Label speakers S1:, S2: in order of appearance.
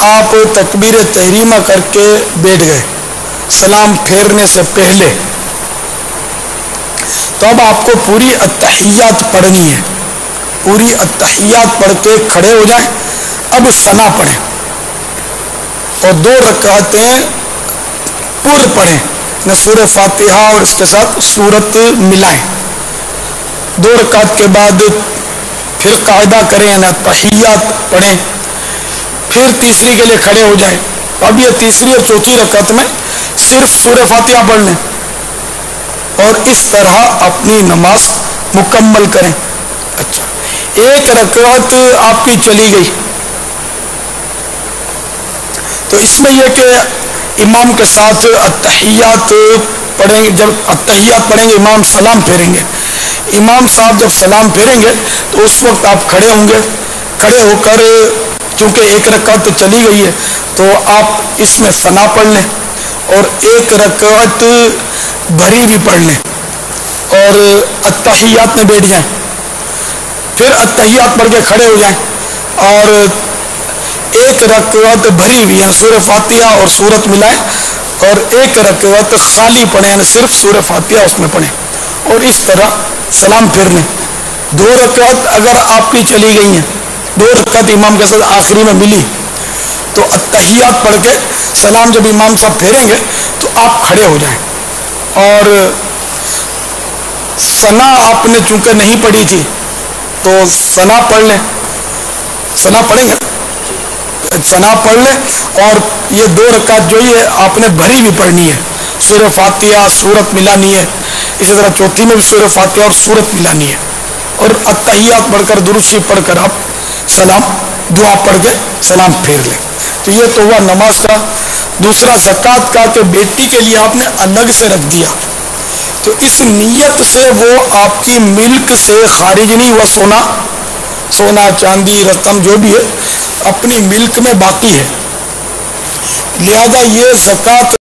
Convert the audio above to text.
S1: آپ تکبیر تحریمہ کر کے بیٹھ گئے سلام پھیرنے سے پہلے، تو اب آپ کو پوری التحیات پڑھنی ہے. پوری التحیات پڑھ کے کھڑے ہو جائیں. اب ثنا پڑھیں اور 2 رکعتیں پر پڑھیں، سورہ فاتحہ اور اس کے ساتھ سورت ملائیں. 2 رکعت کے بعد پھر قاعدہ کریں، یعنی التحیات پڑھیں. پھر تیسری کے لیے کھڑے ہو جائیں. اب یہ تیسری اور چوتھی رکعت میں صرف سورہ فاتحہ پڑھ لیں اور اس طرح اپنی نماز مکمل کریں. اچھا، 1 رکعت آپ کی چلی گئی تو اس میں یہ کہ امام کے ساتھ التحیات پڑھیں گے. جب التحیات پڑھیں گے امام سلام پھیریں گے. امام صاحب جب سلام پھیریں گے تو اس وقت آپ کھڑے ہوں گے. کھڑے ہو کر چونکہ 1 رکعت تو چلی گئی ہے تو آپ اس میں ثنا پڑھ لیں اور 1 رکعت بھری بھی پڑھ لیں اور التحیات میں بیٹھ جائیں. پھر التحیات پڑھ کے کھڑے ہو جائیں اور 1 رکعت بھری ہوئی ہے سورہ فاتحہ اور سورت ملائیں اور 1 رکعت خالی پڑھیں، یعنی صرف سورہ فاتحہ اس میں پڑھیں اور اس طرح سلام پھیر لیں. 2 رکعت اگر آپ کی چلی گئی ہیں، 2 رکعت امام کے ساتھ آخری میں ملی تو التحیات پڑھ کے سلام جب امام صاحب پھیریں گے تو آپ کھڑے ہو جائیں اور ثنا آپ نے چونکہ نہیں پڑھی تھی تو ثنا پڑھ لیں. ثنا پڑھیں گے، ثنا پڑھ لیں اور یہ 2 رکعت جو ہے آپ نے بھری بھی پڑھنی ہے. سورہ فاتحہ سورت ملانی ہے، اسی طرح چوتھی میں بھی سورہ فاتحہ اور سورت ملانی ہے اور التحیات پڑھ کر درود شریف پڑھ کر آپ سلام دعا پڑھ کے سلام پھیر لیں. تو یہ تو ہوا نماز کا. دوسرا زکوٰۃ کا کہ بیٹی کے لیے آپ نے الگ سے رکھ دیا تو اس نیت سے وہ آپ کی ملک سے خارج نہیں ہوا. سونا چاندی رقم جو بھی ہے اپنی ملک میں باقی ہے، لہذا یہ زکوٰۃ